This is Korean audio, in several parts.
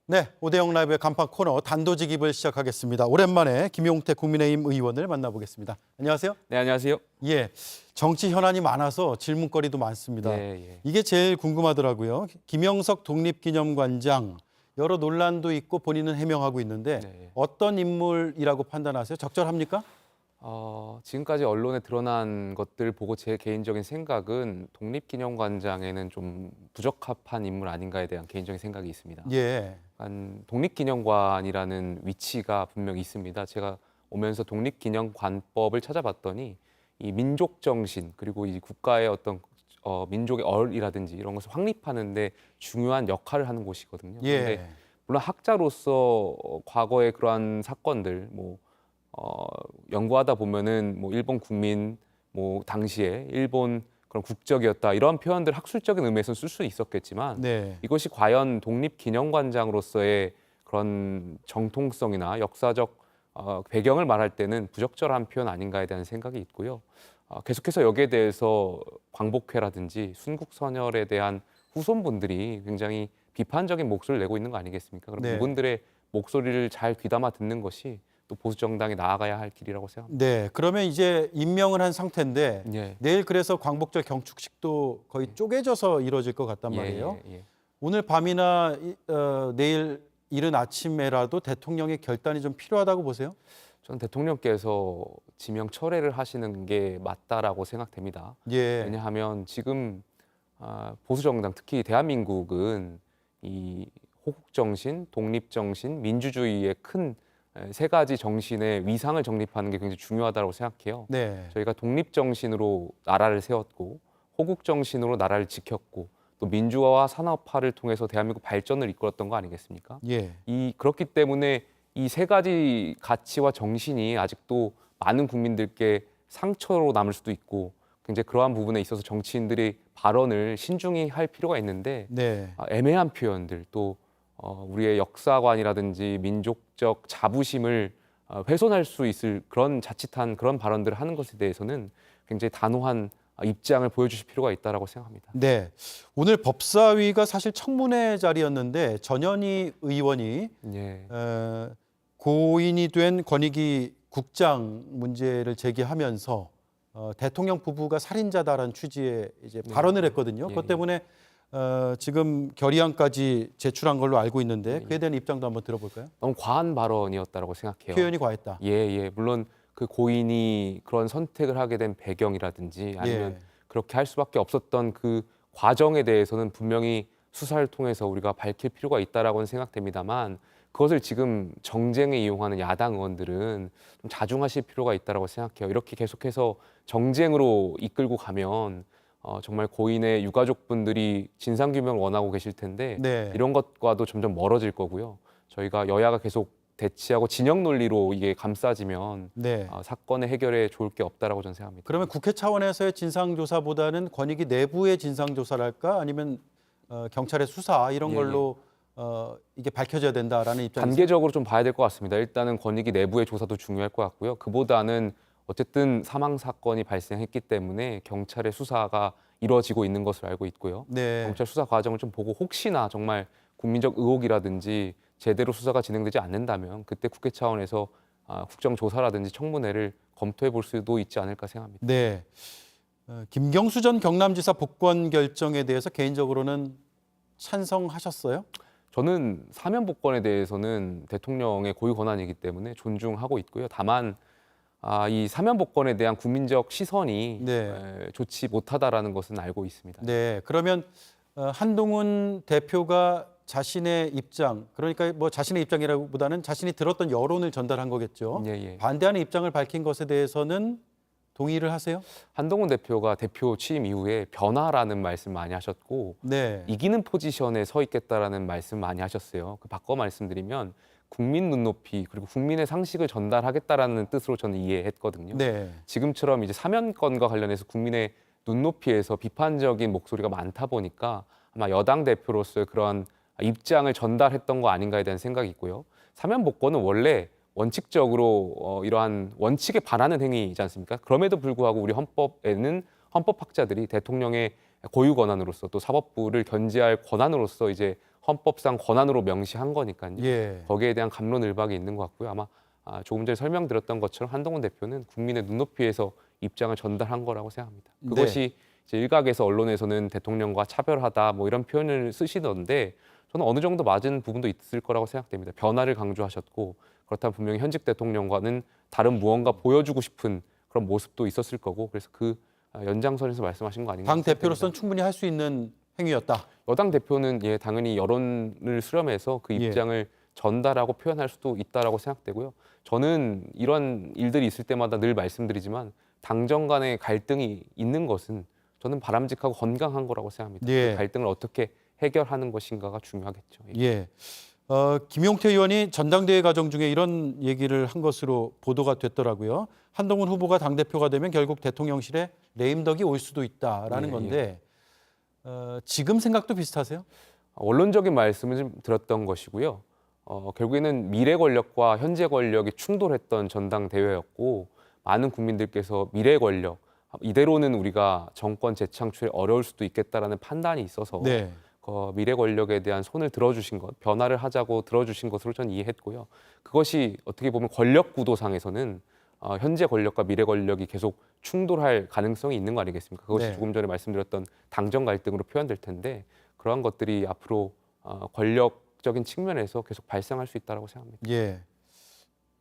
네, 오대영 라이브의 간판 코너 단도직입을 시작하겠습니다. 오랜만에 김용태 국민의힘 의원을 만나보겠습니다. 안녕하세요. 네, 안녕하세요. 예, 정치 현안이 많아서 질문거리도 많습니다. 예. 이게 제일 궁금하더라고요. 김영석 독립기념관장 여러 논란도 있고 본인은 해명하고 있는데 네. 어떤 인물이라고 판단하세요? 적절합니까? 지금까지 언론에 드러난 것들 보고 제 개인적인 생각은 독립기념관장에는 좀 부적합한 인물 아닌가에 대한 개인적인 생각이 있습니다. 예, 독립기념관이라는 위치가 분명히 있습니다. 제가 오면서 독립기념관법을 찾아봤더니 이 민족 정신 그리고 이 국가의 어떤 민족의 얼이라든지 이런 것을 확립하는데 중요한 역할을 하는 곳이거든요. 그런데 예, 물론 학자로서 과거의 그러한 사건들 연구하다 보면은 일본 국민 당시에 일본 그런 국적이었다 이런 표현들 학술적인 의미에서 쓸 수 있었겠지만 네, 이것이 과연 독립기념관장으로서의 그런 정통성이나 역사적 배경을 말할 때는 부적절한 표현 아닌가에 대한 생각이 있고요. 계속해서 여기에 대해서 광복회라든지 순국선열에 대한 후손분들이 굉장히 비판적인 목소리를 내고 있는 거 아니겠습니까? 그럼 네. 이분들의 목소리를 잘 귀담아 듣는 것이 또 보수 정당이 나아가야 할 길이라고 생각합니다. 네, 그러면 이제 임명을 한 상태인데 예. 내일 그래서 광복절 경축식도 거의 쪼개져서 이루어질 것 같단 말이에요. 예. 오늘 밤이나 내일 이른 아침에라도 대통령의 결단이 좀 필요하다고 보세요? 저는 대통령께서 지명 철회를 하시는 게 맞다라고 생각됩니다. 예, 왜냐하면 지금 보수 정당 특히 대한민국은 이 호국 정신, 독립 정신, 민주주의의 큰 세 가지 정신의 위상을 정립하는 게 굉장히 중요하다고 생각해요. 네, 저희가 독립 정신으로 나라를 세웠고 호국 정신으로 나라를 지켰고 또 민주화와 산업화를 통해서 대한민국 발전을 이끌었던 거 아니겠습니까? 예, 그렇기 때문에 이 세 가지 가치와 정신이 아직도 많은 국민들께 상처로 남을 수도 있고 굉장히 그러한 부분에 있어서 정치인들이 발언을 신중히 할 필요가 있는데 네, 애매한 표현들 또 우리의 역사관이라든지 민족적 자부심을 훼손할 수 있을 그런 자칫한 그런 발언들을 하는 것에 대해서는 굉장히 단호한 입장을 보여주실 필요가 있다라고 생각합니다. 네. 오늘 법사위가 사실 청문회 자리였는데 전현희 의원이 예. 고인이 된 권익위 국장 문제를 제기하면서 대통령 부부가 살인자다라는 취지의 이제 발언을 했거든요. 그것 때문에 지금 결의안까지 제출한 걸로 알고 있는데 그에 대한 입장도 한번 들어볼까요? 너무 과한 발언이었다라고 생각해요. 표현이 과했다. 물론 그 고인이 그런 선택을 하게 된 배경이라든지 아니면 예. 그렇게 할 수밖에 없었던 그 과정에 대해서는 분명히 수사를 통해서 우리가 밝힐 필요가 있다라고는 생각됩니다만 그것을 지금 정쟁에 이용하는 야당 의원들은 좀 자중하실 필요가 있다라고 생각해요. 이렇게 계속해서 정쟁으로 이끌고 가면 정말 고인의 유가족분들이 진상규명을 원하고 계실 텐데 네. 이런 것과도 점점 멀어질 거고요. 저희가 여야가 계속 대치하고 진영 논리로 이게 감싸지면 네. 사건의 해결에 좋을 게 없다라고 저는 생각합니다. 그러면 국회 차원에서의 진상조사보다는 권익위 내부의 진상조사랄까 아니면 경찰의 수사 이런 예. 걸로 이게 밝혀져야 된다라는 입장이세요? 단계적으로 좀 봐야 될 것 같습니다. 일단은 권익위 내부의 조사도 중요할 것 같고요. 그보다는 어쨌든 사망 사건이 발생했기 때문에 경찰의 수사가 이루어지고 있는 것으로 알고 있고요. 네. 경찰 수사 과정을 좀 보고 혹시나 정말 국민적 의혹이라든지 제대로 수사가 진행되지 않는다면 그때 국회 차원에서 국정조사라든지 청문회를 검토해 볼 수도 있지 않을까 생각합니다. 네. 김경수 전 경남지사 복권 결정에 대해서 개인적으로는 찬성하셨어요? 저는 사면 복권에 대해서는 대통령의 고유 권한이기 때문에 존중하고 있고요. 다만 이 사면 복권에 대한 국민적 시선이 네. 좋지 못하다라는 것은 알고 있습니다. 네. 그러면 한동훈 대표가 자신의 입장, 그러니까 뭐 자신의 입장이라기보다는 자신이 들었던 여론을 전달한 거겠죠. 예. 반대하는 입장을 밝힌 것에 대해서는 동의를 하세요? 한동훈 대표가 대표 취임 이후에 변화라는 말씀 많이 하셨고 네. 이기는 포지션에 서 있겠다라는 말씀 많이 하셨어요. 바꿔 말씀드리면 국민 눈높이 그리고 국민의 상식을 전달하겠다라는 뜻으로 저는 이해했거든요. 네. 지금처럼 이제 사면권과 관련해서 국민의 눈높이에서 비판적인 목소리가 많다 보니까 아마 여당 대표로서의 그런 입장을 전달했던 거 아닌가에 대한 생각이 있고요. 사면 복권은 원래 원칙적으로 이러한 원칙에 반하는 행위이지 않습니까? 그럼에도 불구하고 우리 헌법에는 헌법학자들이 대통령의 고유 권한으로서 또 사법부를 견제할 권한으로서 이제 헌법상 권한으로 명시한 거니까요. 예. 거기에 대한 갑론을박이 있는 것 같고요. 아마 조금 전에 설명드렸던 것처럼 한동훈 대표는 국민의 눈높이에서 입장을 전달한 거라고 생각합니다. 그것이 이제 일각에서 언론에서는 대통령과 차별하다 뭐 이런 표현을 쓰시던데 저는 어느 정도 맞은 부분도 있을 거라고 생각됩니다. 변화를 강조하셨고 그렇다면 분명히 현직 대통령과는 다른 무언가 보여주고 싶은 그런 모습도 있었을 거고 그래서 그 연장선에서 말씀하신 거 아닌가 당 생각됩니다. 대표로서는 충분히 할 수 있는 행위였다. 여당 대표는 당연히 여론을 수렴해서 그 예. 입장을 전달하고 표현할 수도 있다라고 생각되고요. 저는 이런 일들이 있을 때마다 늘 말씀드리지만 당정 간의 갈등이 있는 것은 저는 바람직하고 건강한 거라고 생각합니다. 예. 그 갈등을 어떻게 해결하는 것인가가 중요하겠죠. 예. 예. 김용태 의원이 전당대회 과정 중에 이런 얘기를 한 것으로 보도가 됐더라고요. 한동훈 후보가 당대표가 되면 결국 대통령실에 레임덕이 올 수도 있다라는 예, 건데 지금 생각도 비슷하세요? 원론적인 말씀을 좀 드렸던 것이고요. 결국에는 미래 권력과 현재 권력이 충돌했던 전당대회였고 많은 국민들께서 미래 권력, 이대로는 우리가 정권 재창출에 어려울 수도 있겠다라는 판단이 있어서 네. 미래 권력에 대한 손을 들어주신 것, 변화를 하자고 들어주신 것으로 저는 이해했고요. 그것이 어떻게 보면 권력 구도상에서는 현재 권력과 미래 권력이 계속 충돌할 가능성이 있는 거 아니겠습니까? 그것이 네. 조금 전에 말씀드렸던 당정 갈등으로 표현될 텐데 그러한 것들이 앞으로 권력적인 측면에서 계속 발생할 수 있다고 생각합니다. 예.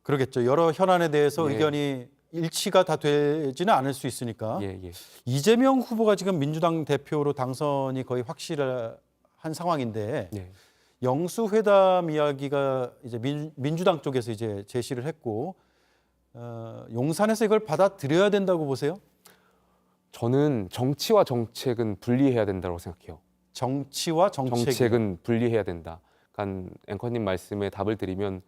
그러겠죠. 여러 현안에 대해서 예. 의견이 일치가 다 되지는 않을 수 있으니까. 예, 예. 이재명 후보가 지금 민주당 대표로 당선이 거의 확실한 상황인데 네. 영수회담 이야기가 이제 민주당 쪽에서 이제 제시를 했고 용산에서 이걸 받아들여야 된다고 보세요? 저는 정치와 정책은 분리해야 된다고 생각해요. 정치와 정책이. 정책은 분리해야 된다. 그러니까 앵커님 말씀에 답을 드리면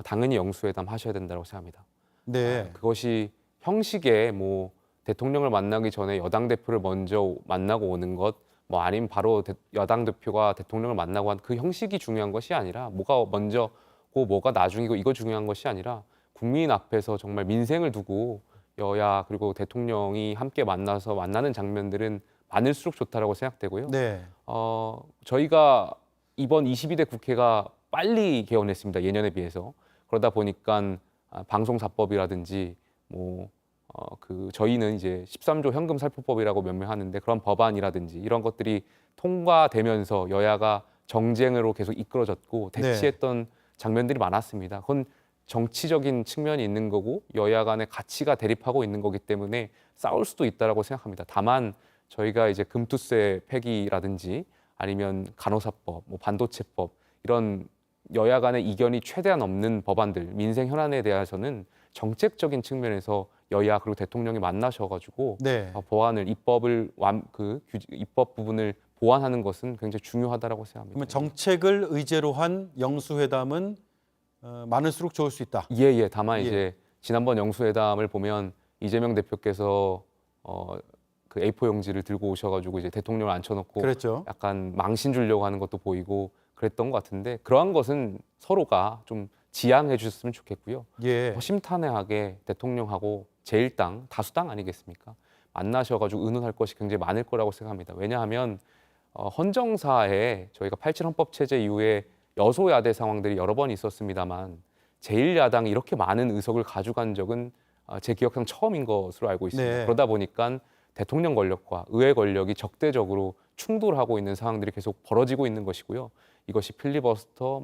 당연히 영수회담 하셔야 된다고 생각합니다. 네. 그것이 형식에 뭐 대통령을 만나기 전에 여당 대표를 먼저 만나고 오는 것, 뭐 아니면 바로 여당 대표가 대통령을 만나고 한 그 형식이 중요한 것이 아니라 뭐가 먼저고 뭐가 나중이고 이거 중요한 것이 아니라 국민 앞에서 정말 민생을 두고 여야 그리고 대통령이 함께 만나서 만나는 장면들은 많을수록 좋다라고 생각되고요. 네. 저희가 이번 22대 국회가 빨리 개원했습니다. 예년에 비해서. 그러다 보니까 방송사법이라든지 저희는 이제 13조 현금 살포법이라고 명명하는데 그런 법안이라든지 이런 것들이 통과되면서 여야가 정쟁으로 계속 이끌어졌고 대치했던 장면들이 많았습니다. 그건 정치적인 측면이 있는 거고 여야 간의 가치가 대립하고 있는 거기 때문에 싸울 수도 있다라고 생각합니다. 다만 저희가 이제 금투세 폐기라든지 아니면 간호사법, 반도체법 이런 여야 간의 이견이 최대한 없는 법안들, 민생 현안에 대해서는 정책적인 측면에서 여야 그리고 대통령이 만나셔가지고 네. 법안을 입법 부분을 보완하는 것은 굉장히 중요하다라고 생각합니다. 그러면 정책을 의제로 한 영수회담은 많을수록 좋을 수 있다. 예. 다만 예. 이제 지난번 영수회담을 보면 이재명 대표께서 그 A4 용지를 들고 오셔가지고 이제 대통령을 앉혀놓고 그랬죠. 약간 망신 주려고 하는 것도 보이고 그랬던 것 같은데 그러한 것은 서로가 좀 지양해 주셨으면 좋겠고요. 예. 허심탄회하게 대통령하고 제1당 다수당 아니겠습니까? 만나셔가지고 의논할 것이 굉장히 많을 거라고 생각합니다. 왜냐하면 헌정사에 저희가 87 헌법 체제 이후에 여소야대 상황들이 여러 번 있었습니다만 제1야당이 이렇게 많은 의석을 가져간 적은 제 기억상 처음인 것으로 알고 있습니다. 네. 그러다 보니까 대통령 권력과 의회 권력이 적대적으로 충돌하고 있는 상황들이 계속 벌어지고 있는 것이고요. 이것이 필리버스터,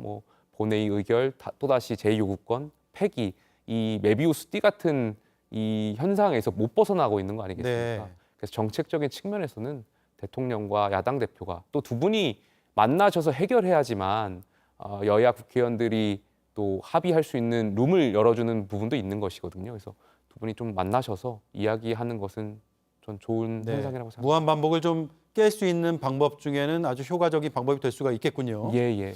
본회의 의결, 또다시 제2요구권, 폐기, 이 메비우스 띠 같은 이 현상에서 못 벗어나고 있는 거 아니겠습니까? 네. 그래서 정책적인 측면에서는 대통령과 야당 대표가 또 두 분이 만나셔서 해결해야지만 여야 국회의원들이 또 합의할 수 있는 룸을 열어주는 부분도 있는 것이거든요. 그래서 두 분이 좀 만나셔서 이야기하는 것은 전 좋은 네. 현상이라고 생각합니다. 무한 반복을 좀 깰 수 있는 방법 중에는 아주 효과적인 방법이 될 수가 있겠군요. 예.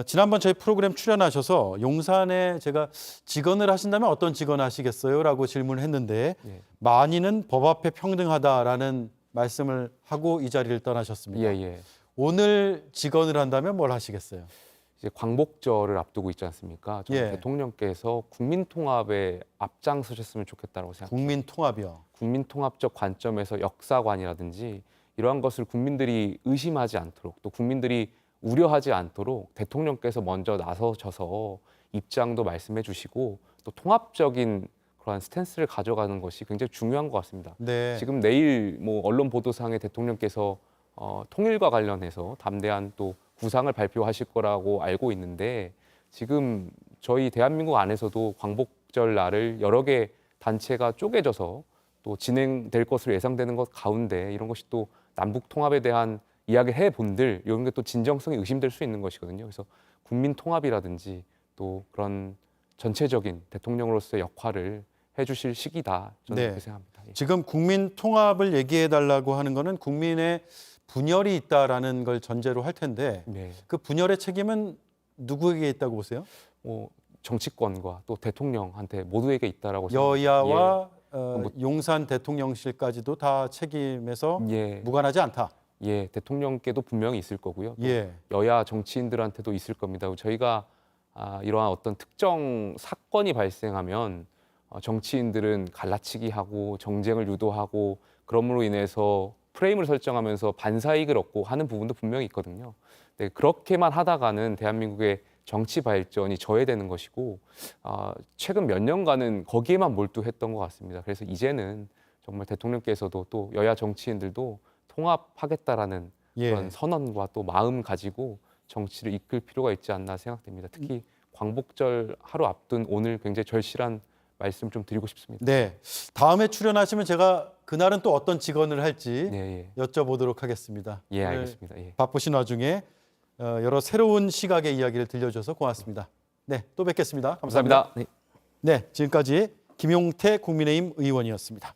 지난번 저희 프로그램 출연하셔서 용산에 제가 직언을 하신다면 어떤 직언을 하시겠어요? 라고 질문을 했는데 예. 만인은 법 앞에 평등하다라는 말씀을 하고 이 자리를 떠나셨습니다. 예. 오늘 직언을 한다면 뭘 하시겠어요? 이제 광복절을 앞두고 있지 않습니까? 저는 예. 대통령께서 국민 통합에 앞장서셨으면 좋겠다고 생각합니다. 국민 통합이요. 국민 통합적 관점에서 역사관이라든지 이러한 것을 국민들이 의심하지 않도록 또 국민들이 우려하지 않도록 대통령께서 먼저 나서셔서 입장도 말씀해 주시고 또 통합적인 그러한 스탠스를 가져가는 것이 굉장히 중요한 것 같습니다. 네. 지금 내일 뭐 언론 보도상에 대통령께서 통일과 관련해서 담대한 또 구상을 발표하실 거라고 알고 있는데 지금 저희 대한민국 안에서도 광복절 날을 여러 개 단체가 쪼개져서 또 진행될 것으로 예상되는 것 가운데 이런 것이 또 남북 통합에 대한 이야기를 해본들 이런 게 또 진정성이 의심될 수 있는 것이거든요. 그래서 국민 통합이라든지 또 그런 전체적인 대통령으로서의 역할을 해주실 시기다 저는 네. 그렇게 생각합니다. 예. 지금 국민 통합을 얘기해 달라고 하는 거는 국민의 분열이 있다라는 걸 전제로 할 텐데 네. 그 분열의 책임은 누구에게 있다고 보세요? 뭐 정치권과 또 대통령한테 모두에게 있다라고 생각합니다. 여야와 뭐- 용산 대통령실까지도 다 책임에서 예, 무관하지 않다. 예, 대통령께도 분명히 있을 거고요. 또 예. 여야 정치인들한테도 있을 겁니다. 저희가 이러한 어떤 특정 사건이 발생하면 정치인들은 갈라치기하고 정쟁을 유도하고 그럼으로 인해서 프레임을 설정하면서 반사이익을 얻고 하는 부분도 분명히 있거든요. 네, 그렇게만 하다가는 대한민국의 정치 발전이 저해되는 것이고 최근 몇 년간은 거기에만 몰두했던 것 같습니다. 그래서 이제는 정말 대통령께서도 또 여야 정치인들도 통합하겠다라는 예. 그런 선언과 또 마음 가지고 정치를 이끌 필요가 있지 않나 생각됩니다. 특히 광복절 하루 앞둔 오늘 굉장히 절실한 말씀 좀 드리고 싶습니다. 네. 다음에 출연하시면 제가 그날은 또 어떤 직언을 할지 예, 여쭤보도록 하겠습니다. 예, 오늘 알겠습니다. 예. 바쁘신 와중에 여러 새로운 시각의 이야기를 들려줘서 고맙습니다. 네, 또 뵙겠습니다. 감사합니다. 감사합니다. 네. 네, 지금까지 김용태 국민의힘 의원이었습니다.